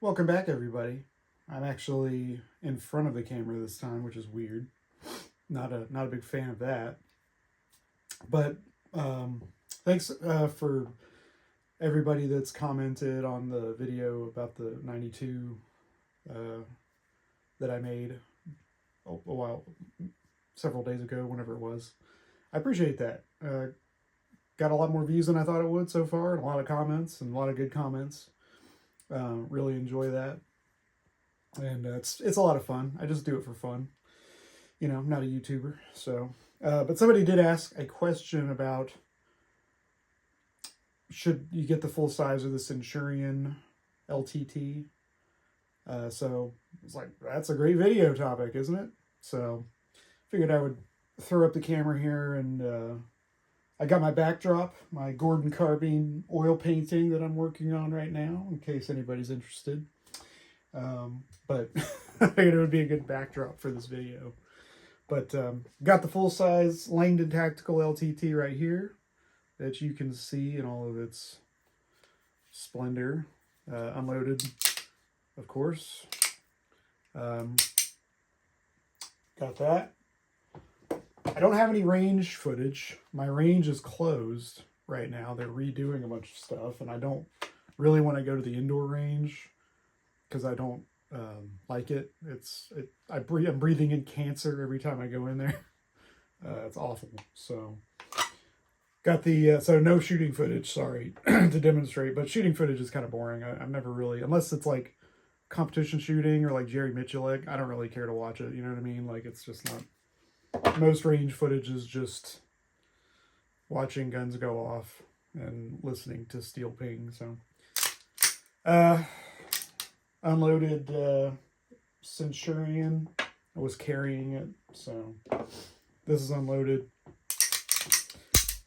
Welcome back, everybody. I'm actually in front of the camera this time, which is weird. Not a big fan of that. But thanks for everybody that's commented on the video about the 92 that I made several days ago, whenever it was. I appreciate that. Got a lot more views than I thought it would so far, and a lot of comments, and a lot of good comments. Really enjoy that. And it's a lot of fun. I just do it for fun. You know, I'm not a YouTuber, so. But somebody did ask a question about should you get the full size of the Centurion LTT. So it's like, that's a great video topic, isn't it? So figured I would throw up the camera here, and I got my backdrop, my Gordon Carbine oil painting that I'm working on right now, in case anybody's interested. But I figured it would be a good backdrop for this video. But got the full-size Langdon Tactical LTT right here that you can see in all of its splendor. Unloaded, of course. Got that. I don't have any range footage. My range is closed right now. They're redoing a bunch of stuff, and I don't really want to go to the indoor range because I don't like it. I'm breathing in cancer every time I go in there. It's awful. So got the so no shooting footage, sorry, to demonstrate, but shooting footage is kind of boring. I'm never really, unless it's like competition shooting or like Jerry Mitchellek, I don't really care to watch it, you know what I mean? Like, it's just not, most range footage is just watching guns go off and listening to steel ping. So unloaded Centurion. I was carrying it, so this is unloaded.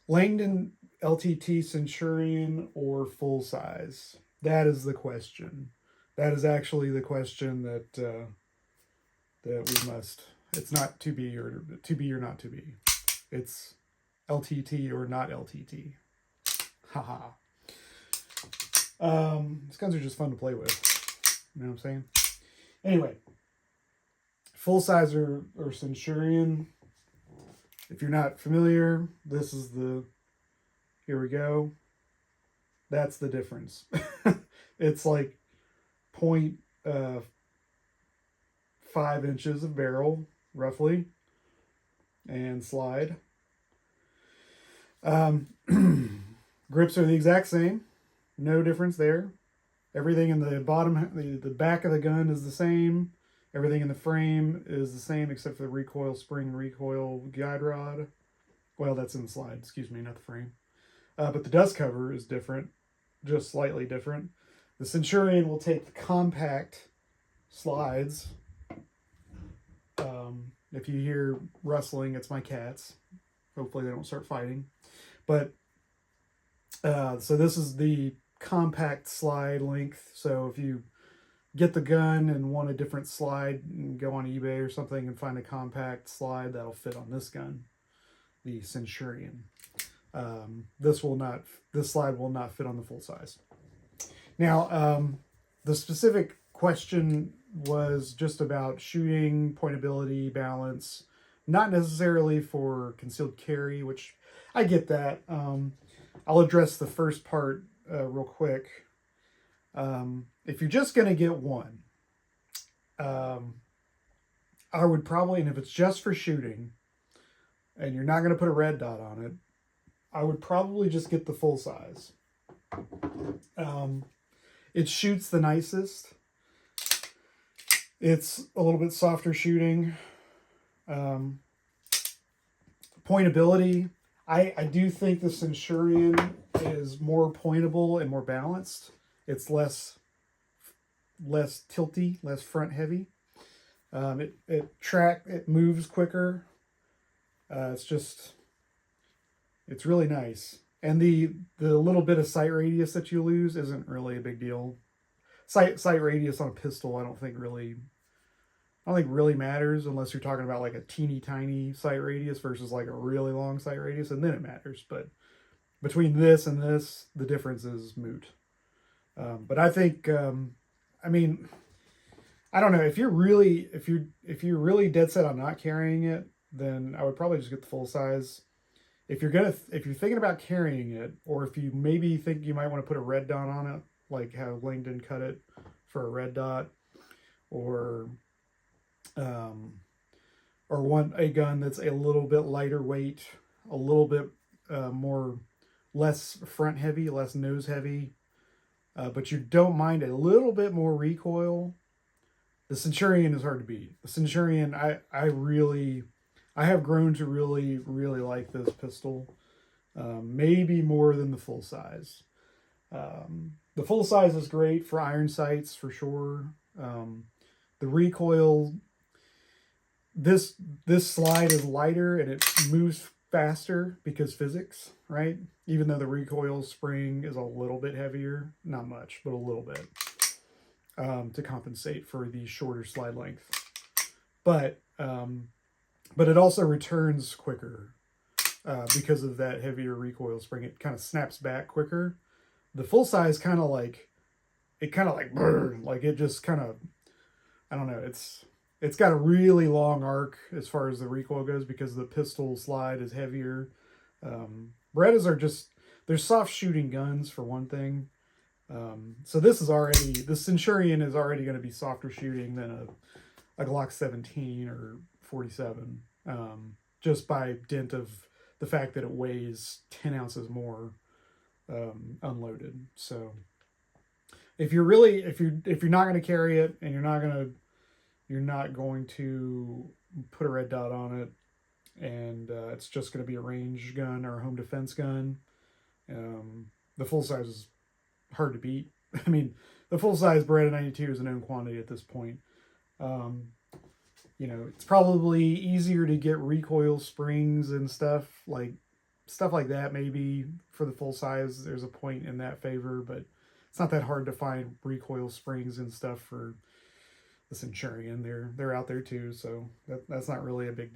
Langdon LTT Centurion or full size? That is the question. That is actually the question that we must. It's not to be or not to be. It's LTT or not LTT. Haha. These guns are just fun to play with. You know what I'm saying? Anyway, full size or Centurion. If you're not familiar, this is the, here we go. That's the difference. It's like 0.5 inches of barrel, roughly, and slide. Grips are the exact same. No difference there. Everything in the bottom, the back of the gun is the same. Everything in the frame is the same except for the recoil spring, recoil guide rod. Well, that's in the slide, excuse me, not the frame. But the dust cover is different, just slightly different. The Centurion will take the compact slides. If you hear rustling, it's my cats. Hopefully they don't start fighting. But, so this is the compact slide length. So if you get the gun and want a different slide, and go on eBay or something and find a compact slide that'll fit on this gun, the Centurion. This slide will not fit on the full size. Now, the specific question was just about shooting, pointability, balance, not necessarily for concealed carry, which I get that. I'll address the first part real quick. If you're just going to get one, I would probably, and if it's just for shooting, and you're not going to put a red dot on it, I would probably just get the full size. It shoots the nicest. It's a little bit softer shooting. Pointability, I do think the Centurion is more pointable and more balanced. It's less tilty, less front heavy. It moves quicker. It's really nice. And the little bit of sight radius that you lose isn't really a big deal. Sight radius on a pistol, I don't think really matters unless you're talking about like a teeny tiny sight radius versus like a really long sight radius, and then it matters. But between this and this, the difference is moot. But I think I mean, I don't know if you're really if you're really dead set on not carrying it, then I would probably just get the full size. If you're thinking about carrying it, or if you maybe think you might want to put a red dot on it, like how Langdon cut it for a red dot, or want a gun that's a little bit lighter weight, a little bit more less front heavy, less nose heavy, but you don't mind a little bit more recoil. The Centurion is hard to beat. The Centurion, I have grown to really, really like this pistol. Maybe more than the full size. The full size is great for iron sights for sure. The recoil, this slide is lighter and it moves faster because physics, right? Even though the recoil spring is a little bit heavier, not much, but a little bit, to compensate for the shorter slide length. But it also returns quicker because of that heavier recoil spring. It kind of snaps back quicker. The full size kind of like burn, like it just kind of, I don't know. It's got a really long arc as far as the recoil goes because the pistol slide is heavier. Berettas are just, they're soft shooting guns for one thing. So the Centurion is already going to be softer shooting than a Glock 17 or 47, just by dint of the fact that it weighs 10 ounces more unloaded. So if you're not going to carry it and you're not going to put a red dot on it, and it's just going to be a range gun or a home defense gun, the full size is hard to beat. I mean, the full size Beretta 92 is a known quantity at this point. It's probably easier to get recoil springs and stuff like that. Maybe for the full size, there's a point in that favor, but it's not that hard to find recoil springs and stuff for the Centurion. They're out there too, so that's not really a big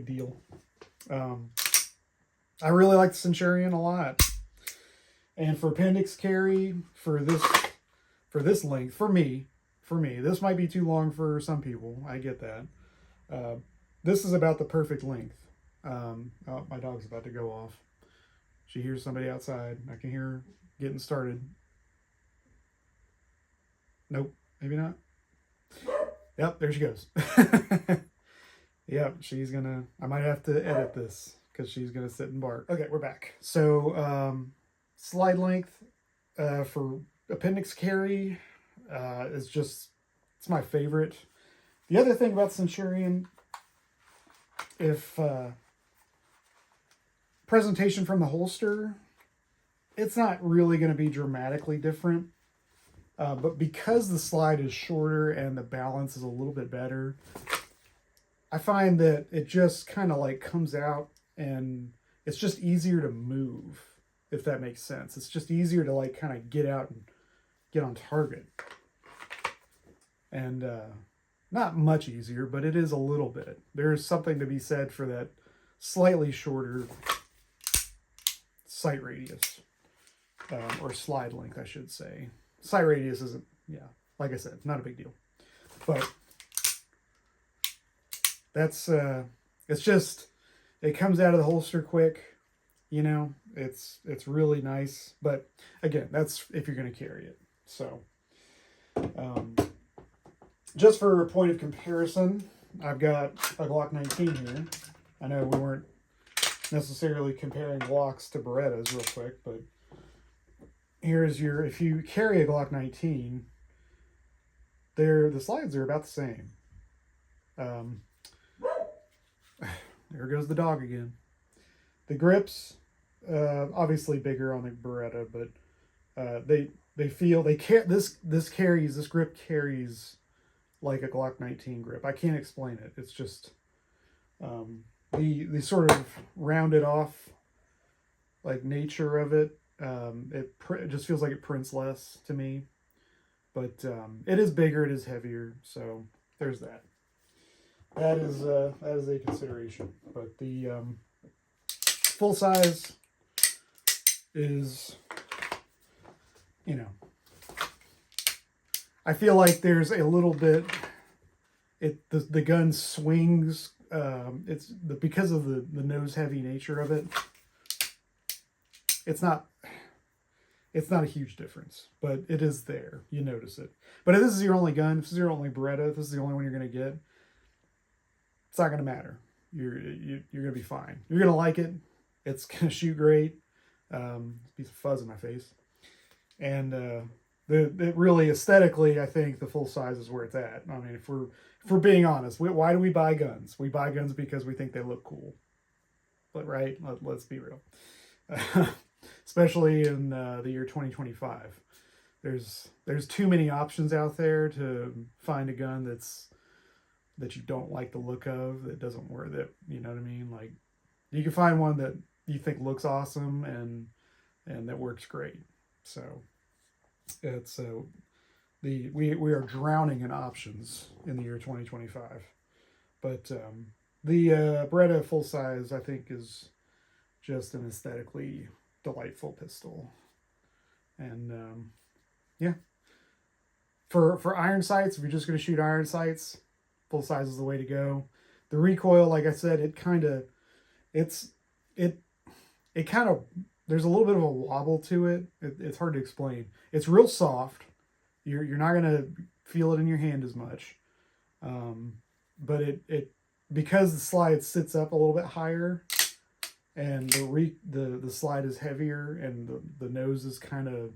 deal. I really like the Centurion a lot, and for appendix carry for this length, for me, this might be too long for some people. I get that. This is about the perfect length. Oh, my dog's about to go off. She hears somebody outside. I can hear her getting started. Nope, maybe not. Yep, there she goes. Yep, I might have to edit this because she's gonna sit and bark. Okay, we're back. So slide length for appendix carry it's my favorite. The other thing about Centurion, if presentation from the holster, it's not really going to be dramatically different. But because the slide is shorter and the balance is a little bit better, I find that it just kind of like comes out and it's just easier to move, if that makes sense. It's just easier to like kind of get out and get on target. And not much easier, but it is a little bit. There's something to be said for that slightly shorter sight radius, or slide length, I should say. Sight radius isn't, like I said, not a big deal. But that's, it's just, it comes out of the holster quick, it's really nice. But again, that's if you're going to carry it. So, just for a point of comparison, I've got a Glock 19 here. I know we weren't necessarily comparing Glocks to Berettas real quick, but here's if you carry a Glock 19, the slides are about the same. There goes the dog again. The grips, obviously bigger on the Beretta, but this grip carries like a Glock 19 grip. I can't explain it. It's just the sort of rounded off like nature of it. It just feels like it prints less to me, but it is bigger, it is heavier, so there's that. That is a consideration. But the full size is, I feel like there's a little bit, the gun swings, because of the nose heavy nature of it, it's not a huge difference, but it is there. You notice it. But if this is your only gun, if this is your only Beretta, if this is the only one you're going to get, it's not going to matter. You're going to be fine. You're going to like it. It's going to shoot great. Piece of fuzz in my face. And it really, aesthetically, I think the full size is where it's at. I mean, if we're being honest, why do we buy guns? We buy guns because we think they look cool. But right, let's be real. Especially in the year 2025, there's too many options out there to find a gun that you don't like the look of, that doesn't work, that, you know what I mean? Like, you can find one that you think looks awesome and that works great. So it's we are drowning in options in the year 2025. But the Beretta full size, I think, is just an aesthetically delightful pistol. And yeah, for iron sights, if you're just going to shoot iron sights, full size is the way to go. The recoil, like I said, it kind of there's a little bit of a wobble to it. It's hard to explain. It's real soft. You're not going to feel it in your hand as much. But it because the slide sits up a little bit higher, and the slide is heavier, and the nose is kind of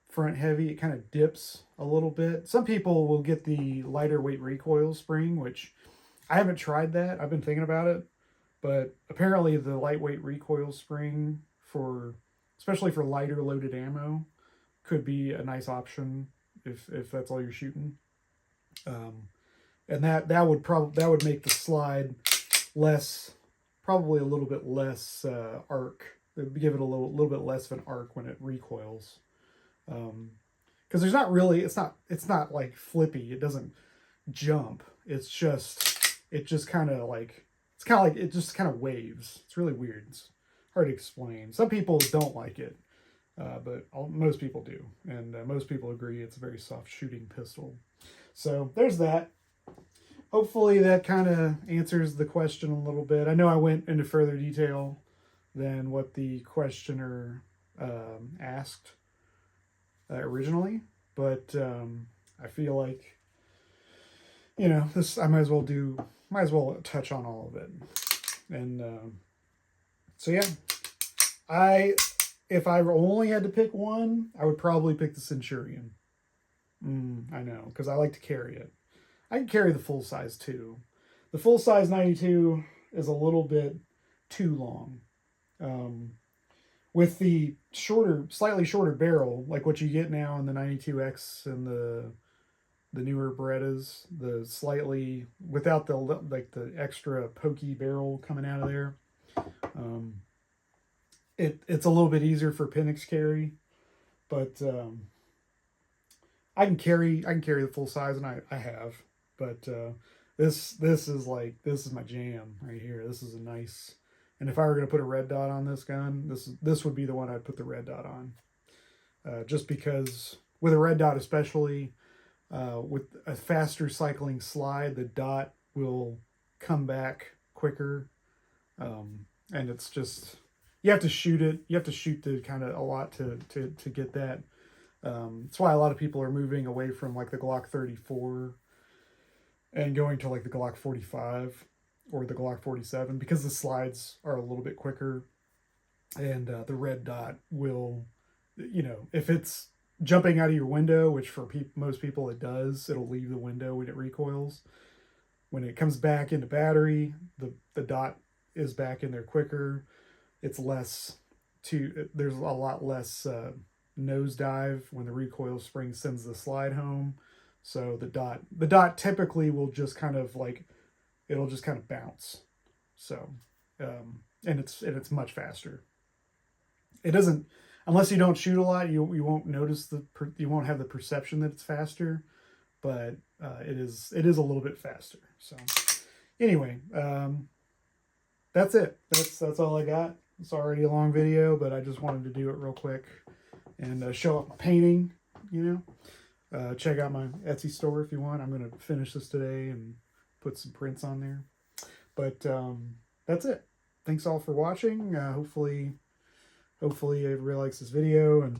front heavy, it kind of dips a little bit. Some people will get the lighter weight recoil spring, which I haven't tried that. I've been thinking about it, but apparently the lightweight recoil spring, especially for lighter loaded ammo, could be a nice option if that's all you're shooting. And that would make the slide probably a little bit less arc. It would give it a little bit less of an arc when it recoils. Because it's not like flippy. It doesn't jump. It just kind of waves. It's really weird. It's hard to explain. Some people don't like it, but most people do, and most people agree it's a very soft shooting pistol. So there's that. Hopefully that kind of answers the question a little bit. I know I went into further detail than what the questioner asked originally, but I feel like, this I might as well touch on all of it. And so yeah, if I only had to pick one, I would probably pick the Centurion. I know, because I like to carry it. I can carry the full size too. The full size 92 is a little bit too long. With the slightly shorter barrel, like what you get now in the 92X and the newer Berettas, the slightly without the extra pokey barrel coming out of there, it's a little bit easier for Penix carry, but I can carry the full size, and I have. But this is my jam right here. This is a nice, and if I were going to put a red dot on this gun, this would be the one I'd put the red dot on. Just because with a red dot, especially with a faster cycling slide, the dot will come back quicker, and it's just, you have to shoot it. You have to shoot the kind of a lot to get that. That's why a lot of people are moving away from like the Glock 34 and going to like the Glock 45 or the Glock 47, because the slides are a little bit quicker, and the red dot will, if it's jumping out of your window, which for most people it does, it'll leave the window when it recoils. When it comes back into battery, the dot is back in there quicker. There's a lot less nosedive when the recoil spring sends the slide home. So the dot typically will just kind of it'll just kind of bounce. So, and it's much faster. It doesn't, unless you don't shoot a lot, you won't notice you won't have the perception that it's faster, but it is a little bit faster. So anyway, that's it. That's all I got. It's already a long video, but I just wanted to do it real quick and show up my painting, Check out my Etsy store if you want. I'm going to finish this today and put some prints on there. But that's it. Thanks all for watching. Hopefully everybody likes this video, and